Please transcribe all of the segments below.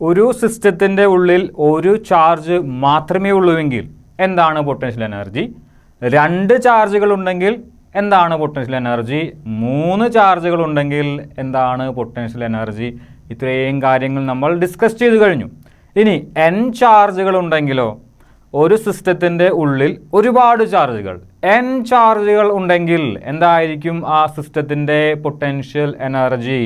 ഒരു സിസ്റ്റത്തിൻ്റെ ഉള്ളിൽ ഒരു ചാർജ് മാത്രമേ ഉള്ളൂവെങ്കിൽ എന്താണ് പൊട്ടൻഷ്യൽ എനർജി? 2 ചാർജുകൾ ഉണ്ടെങ്കിൽ എന്താണ് പൊട്ടൻഷ്യൽ എനർജി? 3 ചാർജുകൾ ഉണ്ടെങ്കിൽ എന്താണ് പൊട്ടൻഷ്യൽ എനർജി? ഇത്രയും കാര്യങ്ങൾ നമ്മൾ ഡിസ്കസ് ചെയ്തു കഴിഞ്ഞു. ഇനി n ചാർജുകൾ ഉണ്ടെങ്കിലോ? ഒരു സിസ്റ്റത്തിൻ്റെ ഉള്ളിൽ ഒരുപാട് ചാർജുകൾ n ചാർജുകൾ ഉണ്ടെങ്കിൽ എന്തായിരിക്കും ആ സിസ്റ്റത്തിൻ്റെ potential energy?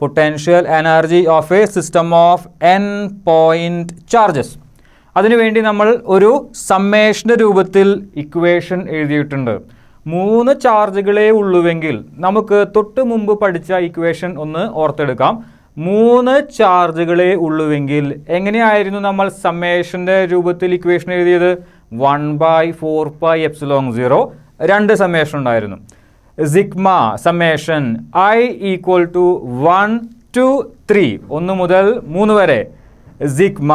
Potential energy of a system of n point charges. അതിനുവേണ്ടി നമ്മൾ ഒരു സമ്മേഷൻ്റെ രൂപത്തിൽ ഇക്വേഷൻ എഴുതിയിട്ടുണ്ട്. 3 ചാർജുകളേ ഉള്ളുവെങ്കിൽ നമുക്ക് തൊട്ട് മുമ്പ് പഠിച്ച ഇക്വേഷൻ ഒന്ന് ഓർത്തെടുക്കാം. 3 ചാർജുകളേ ഉള്ളുവെങ്കിൽ എങ്ങനെയായിരുന്നു നമ്മൾ സമ്മേഷൻ്റെ രൂപത്തിൽ ഇക്വേഷൻ എഴുതിയത്? 1/4πε0. 2 സമ്മേഷൻ ഉണ്ടായിരുന്നു. Sigma summation I equal to 1 to 3, 1 മുതൽ 3 വരെ. Sigma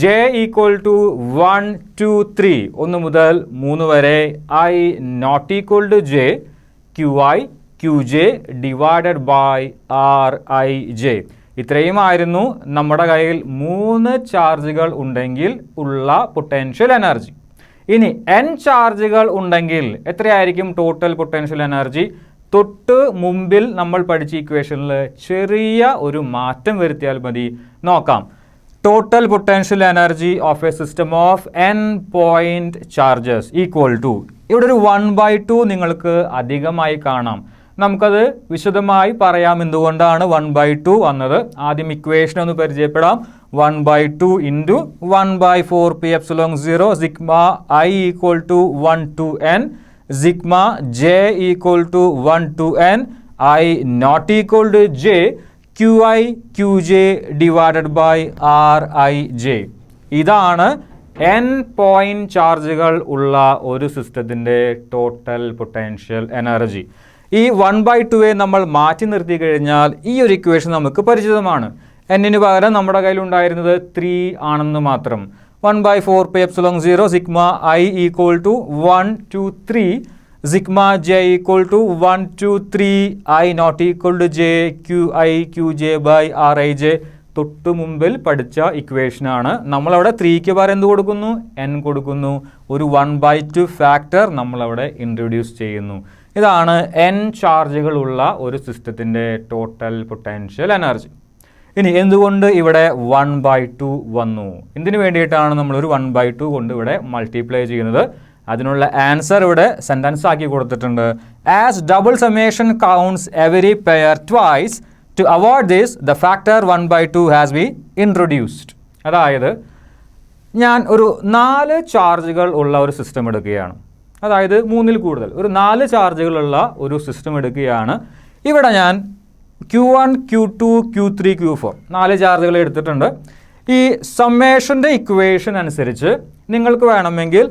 J equal to 1 to 3, 1 മുതൽ 3 വരെ. I not equal to J, QI QJ divided by RIJ. ഇത്രയുമായിരുന്നു നമ്മുടെ കയ്യിൽ 3 ചാർജുകൾ ഉണ്ടെങ്കിൽ ഉള്ള പൊട്ടൻഷ്യൽ എനർജി. ഇനി n ചാർജുകൾ ഉണ്ടെങ്കിൽ എത്രയായിരിക്കും ടോട്ടൽ പൊട്ടൻഷ്യൽ എനർജി? തൊട്ട് മുമ്പിൽ നമ്മൾ പഠിച്ച ഇക്വേഷനിൽ ചെറിയ ഒരു മാറ്റം വരുത്തിയാൽ മതി. നോക്കാം. Total potential energy of a system of n point charges equal to, ഇവിടെ ഒരു 1/2 നിങ്ങൾക്ക് അധികമായി കാണാം. നമുക്കത് വിശദമായി പറയാം എന്തുകൊണ്ടാണ് 1/2 വന്നത്. ആദ്യം ഇക്വേഷൻ ഒന്ന് പരിചയപ്പെടാം. 1/2 into 1/4πε0 sigma I equal to 1 to n, sigma J equal to 1 to n, I not equal to J, QI QJ divided by RIJ. ഇതാണ് n പോയിൻറ്റ് ചാർജുകൾ ഉള്ള ഒരു സിസ്റ്റത്തിൻ്റെ ടോട്ടൽ പൊട്ടൻഷ്യൽ എനർജി. ഈ 1/2 നമ്മൾ മാറ്റി നിർത്തി കഴിഞ്ഞാൽ ഈ ഒരു ഇക്വേഷൻ നമുക്ക് പരിചിതമാണ്. എന്നിന് പകരം നമ്മുടെ കയ്യിലുണ്ടായിരുന്നത് 3 ആണെന്ന് മാത്രം. 1/4πε0 sigma I equal to 1 to 3, sigma J equal to 1 to 3, I not equal to J, QI QJ by RIJ. തൊട്ട് മുമ്പിൽ പഠിച്ച ഇക്വേഷനാണ്. നമ്മളവിടെ 3ക്ക് പകരം എന്ത് കൊടുക്കുന്നു? n കൊടുക്കുന്നു. ഒരു 1/2 ഫാക്ടർ നമ്മളവിടെ ഇൻട്രൊഡ്യൂസ് ചെയ്യുന്നു. ഇതാണ് n ചാർജുകളുള്ള ഒരു സിസ്റ്റത്തിൻ്റെ ടോട്ടൽ പൊട്ടൻഷ്യൽ എനർജി. ഇനി എന്തുകൊണ്ട് ഇവിടെ 1/2 വന്നു? എന്തിനു വേണ്ടിയിട്ടാണ് നമ്മളൊരു 1/2 കൊണ്ട് ഇവിടെ മൾട്ടിപ്ലൈ ചെയ്യുന്നത്? അതിനുള്ള ആൻസർ ഇവിടെ സെൻറ്റൻസ് ആക്കി കൊടുത്തിട്ടുണ്ട്. As double summation counts every pair twice, to avoid this the factor 1/2 has been introduced. അതായത് ഞാൻ ഒരു 4 ചാർജുകൾ ഉള്ള ഒരു സിസ്റ്റം എടുക്കുകയാണ്. അതായത് 3-ൽ കൂടുതൽ ഒരു 4 ചാർജുകളുള്ള ഒരു സിസ്റ്റം എടുക്കുകയാണ്. ഇവിടെ ഞാൻ Q1 Q2 Q3 Q4 4 ചാർജുകൾ എടുത്തിട്ടുണ്ട്. ഈ സമ്മേഷൻ്റെ ഇക്വേഷൻ അനുസരിച്ച് നിങ്ങൾക്ക് വേണമെങ്കിൽ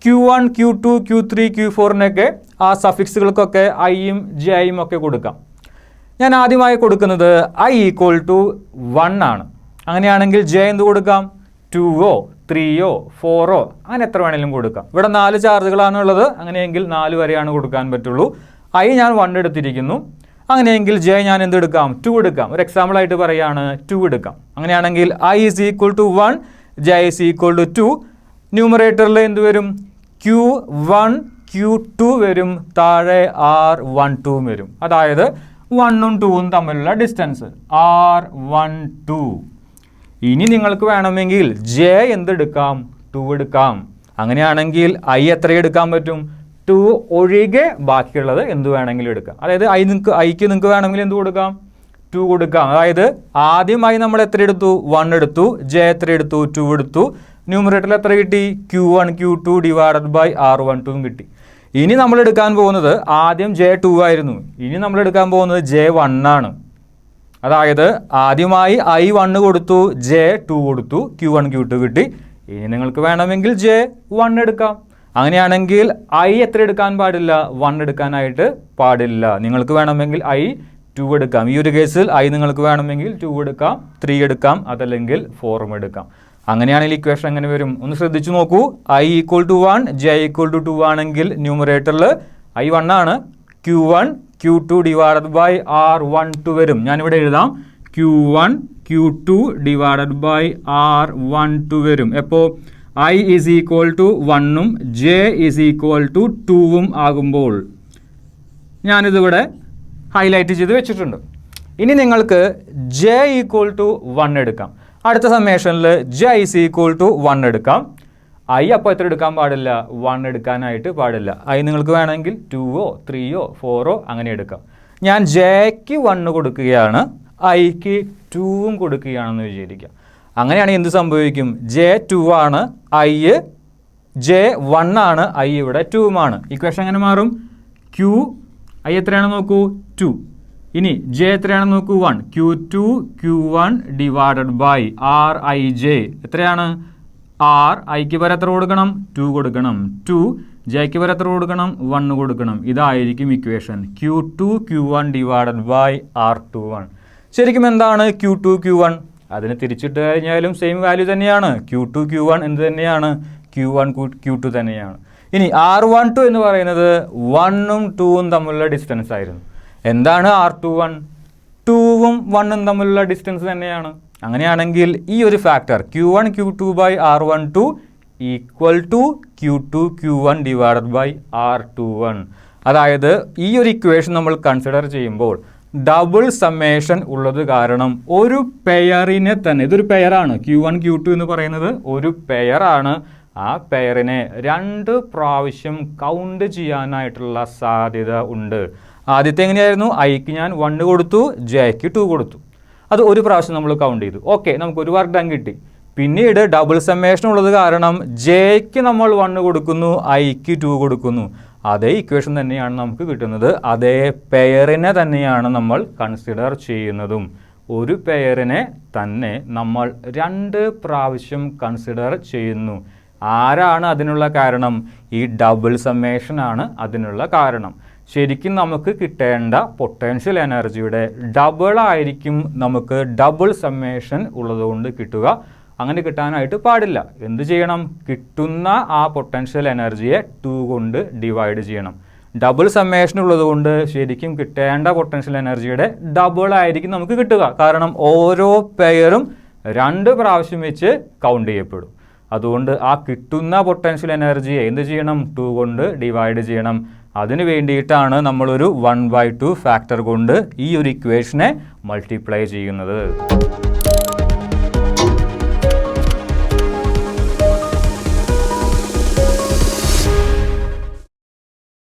Q1 Q2 Q3 Q4-നൊക്കെ ആ സഫിക്സുകൾക്കൊക്കെ Iയും Jയും ഒക്കെ കൊടുക്കാം. ഞാൻ ആദ്യമായി കൊടുക്കുന്നത് I ഈക്വൽ ടു 1 ആണ്. അങ്ങനെയാണെങ്കിൽ J എന്ത് കൊടുക്കാം? 2ഓ 3ഓ 4ഓ അങ്ങനെ എത്ര വേണമെങ്കിലും കൊടുക്കാം. ഇവിടെ 4 ചാർജുകളാണ് ഉള്ളത്. അങ്ങനെയെങ്കിൽ 4 വരെയാണ് കൊടുക്കാൻ പറ്റുള്ളൂ. I ഞാൻ 1 എടുത്തിരിക്കുന്നു. അങ്ങനെയെങ്കിൽ J ഞാൻ എന്ത് എടുക്കാം? 2 എടുക്കാം. ഒരു എക്സാമ്പിളായിട്ട് പറയുകയാണ് 2 എടുക്കാം. അങ്ങനെയാണെങ്കിൽ I is equal to 1, J is equal to 2. ന്യൂമറേറ്ററിൽ എന്ത് വരും? Q1 Q2 വരും, താഴെ R12 വരും. അതായത് 1ഉം 2ഉം തമ്മിലുള്ള ഡിസ്റ്റൻസ് R12. ഇനി നിങ്ങൾക്ക് വേണമെങ്കിൽ J എന്തെടുക്കാം? 2 എടുക്കാം. അങ്ങനെയാണെങ്കിൽ I എത്ര എടുക്കാൻ പറ്റും? 2 ഒഴികെ ബാക്കിയുള്ളത് എന്ത് വേണമെങ്കിലും എടുക്കാം. അതായത് Iക്ക് നിങ്ങൾക്ക് വേണമെങ്കിൽ എന്ത് കൊടുക്കാം? 2 കൊടുക്കാം. അതായത് ആദ്യമായി നമ്മൾ എത്ര എടുത്തു? 1 എടുത്തു. J എത്ര എടുത്തു? 2 എടുത്തു. ന്യൂമറേറ്ററിൽ എത്ര കിട്ടി? Q1 Q2 divided by R12 കിട്ടി. ഇനി നമ്മൾ എടുക്കാൻ പോകുന്നത് ആദ്യം J 2 ആയിരുന്നു. ഇനി നമ്മൾ എടുക്കാൻ പോകുന്നത് J 1 ആണ്. അതായത് ആദ്യമായി I 1 കൊടുത്തു, J 2 കൊടുത്തു, Q1 Q2 കിട്ടി. ഇനി നിങ്ങൾക്ക് വേണമെങ്കിൽ J 1 എടുക്കാം. അങ്ങനെയാണെങ്കിൽ I എത്ര എടുക്കാൻ പാടില്ല? 1 എടുക്കാനായിട്ട് പാടില്ല. നിങ്ങൾക്ക് വേണമെങ്കിൽ I 2 എടുക്കാം. ഈ ഒരു കേസിൽ I നിങ്ങൾക്ക് വേണമെങ്കിൽ 2 എടുക്കാം, 3 എടുക്കാം, അതല്ലെങ്കിൽ 4ഉം എടുക്കാം. അങ്ങനെയാണെങ്കിൽ ഇക്വേഷൻ എങ്ങനെ വരും? ഒന്ന് ശ്രദ്ധിച്ചു നോക്കൂ. I equal to 1, J equal to 2 ആണെങ്കിൽ ന്യൂമറേറ്ററിൽ I 1 ആണ്. Q1 Q2 divided by R12 വരും. ഞാനിവിടെ എഴുതാം Q1 Q2 divided by R12 വരും. എപ്പോൾ I ഈസ് ഈക്വൽ ടു 1ഉം J ഈസ് ഈക്വൽ ടു 2ഉം ആകുമ്പോൾ. ഞാനിതിവിടെ ഹൈലൈറ്റ് ചെയ്ത് വെച്ചിട്ടുണ്ട്. ഇനി നിങ്ങൾക്ക് J ഈക്വൽ ടു 1 എടുക്കാം. അടുത്ത സമ്മേഷനിൽ J ഈസ് ഈക്വൽ ടു 1 എടുക്കാം. I അപ്പോൾ എത്ര എടുക്കാൻ പാടില്ല? 1 എടുക്കാനായിട്ട് പാടില്ല. I നിങ്ങൾക്ക് വേണമെങ്കിൽ 2ഓ 3ഓ 4ഓ അങ്ങനെ എടുക്കാം. ഞാൻ Jക്ക് 1 കൊടുക്കുകയാണ്, Iക്ക് 2ഉം കൊടുക്കുകയാണെന്ന് വിചാരിക്കാം. അങ്ങനെയാണെങ്കിൽ എന്ത് സംഭവിക്കും? J 2 ആണ്, J 1 ആണ്, I ഇവിടെ 2ഉമാണ്. ഇക്വേഷൻ എങ്ങനെ മാറും? I എത്രയാണെന്ന് നോക്കൂ, 2. ഇനി J എത്രയാണെന്ന് നോക്കൂ, 1. Q2 Q1 divided by RIJ എത്രയാണ്? Iക്ക് വരെ എത്ര കൊടുക്കണം? 2 കൊടുക്കണം. 2 Jക്ക് വരെ എത്ര കൊടുക്കണം? 1 കൊടുക്കണം. ഇതായിരിക്കും equation. Q2 Q1 divided by R21. ശരിക്കും എന്താണ് Q2 Q1? അതിന് തിരിച്ചിട്ട് കഴിഞ്ഞാലും സെയിം വാല്യൂ തന്നെയാണ്. Q2 Q1 എന്ത് തന്നെയാണ്? Q1 Q2 തന്നെയാണ്. ഇനി R12 എന്ന് പറയുന്നത് 1ഉം 2ഉം തമ്മിലുള്ള ഡിസ്റ്റൻസ് ആയിരുന്നു. എന്താണ് R21? 2ഉം 1ഉം തമ്മിലുള്ള ഡിസ്റ്റൻസ് തന്നെയാണ്. അങ്ങനെയാണെങ്കിൽ ഈ ഒരു factor Q1 Q2 by R12 equal to Q2 Q1 divided by R21. അതായത് ഈ ഒരു ഇക്വേഷൻ നമ്മൾ കൺസിഡർ ചെയ്യുമ്പോൾ ഡബിൾ സമ്മേഷൻ ഉള്ളത് കാരണം ഒരു പെയറിനെ തന്നെ, ഇതൊരു പെയറാണ്, Q1 Q2 എന്ന് പറയുന്നത് ഒരു പെയറാണ്. ആ പെയറിനെ 2 പ്രാവശ്യം കൗണ്ട് ചെയ്യാനായിട്ടുള്ള സാധ്യത ഉണ്ട്. ആദ്യത്തെ എങ്ങനെയായിരുന്നു? Iക്ക് ഞാൻ 1 കൊടുത്തു, Jക്ക് 2 കൊടുത്തു. അത് ഒരു പ്രാവശ്യം നമ്മൾ കൗണ്ട് ചെയ്തു. ഓക്കെ, നമുക്കൊരു വർക്ക് ഡൺ കിട്ടി. പിന്നീട് ഡബിൾ സമ്മേഷൻ ഉള്ളത് കാരണം Jക്ക് നമ്മൾ 1 കൊടുക്കുന്നു, Iക്ക് 2 കൊടുക്കുന്നു. അതേ ഇക്വേഷൻ തന്നെയാണ് നമുക്ക് കിട്ടുന്നത്. അതേ പെയറിനെ തന്നെയാണ് നമ്മൾ കൺസിഡർ ചെയ്യുന്നതും. ഒരു പെയറിനെ തന്നെ നമ്മൾ 2 പ്രാവശ്യം കൺസിഡർ ചെയ്യുന്നു. ആരാണ് അതിനുള്ള കാരണം? ഈ ഡബിൾ സമ്മേഷൻ ആണ് അതിനുള്ള കാരണം. ശരിക്കും നമുക്ക് കിട്ടേണ്ട പൊട്ടൻഷ്യൽ എനർജിയുടെ ഡബിൾ ആയിരിക്കും നമുക്ക് ഡബിൾ സമ്മേഷൻ ഉള്ളതുകൊണ്ട് കിട്ടുക. അങ്ങനെ കിട്ടാനായിട്ട് പാടില്ല. എന്ത് ചെയ്യണം? കിട്ടുന്ന ആ പൊട്ടൻഷ്യൽ എനർജിയെ 2 കൊണ്ട് ഡിവൈഡ് ചെയ്യണം. ഡബിൾ സമ്മേഷൻ ഉള്ളതുകൊണ്ട് ശരിക്കും കിട്ടേണ്ട പൊട്ടൻഷ്യൽ എനർജിയുടെ ഡബിൾ ആയിരിക്കും നമുക്ക് കിട്ടുക. കാരണം ഓരോ പെയറും 2 പ്രാവശ്യം വെച്ച് കൗണ്ട് ചെയ്യപ്പെടും. അതുകൊണ്ട് ആ കിട്ടുന്ന പൊട്ടൻഷ്യൽ എനർജിയെ എന്ത് ചെയ്യണം? 2 കൊണ്ട് ഡിവൈഡ് ചെയ്യണം. അതിന് വേണ്ടിയിട്ടാണ് നമ്മളൊരു 1/2 ഫാക്ടർ കൊണ്ട് ഈ ഒരു ഇക്വേഷനെ മൾട്ടിപ്ലൈ ചെയ്യുന്നത്.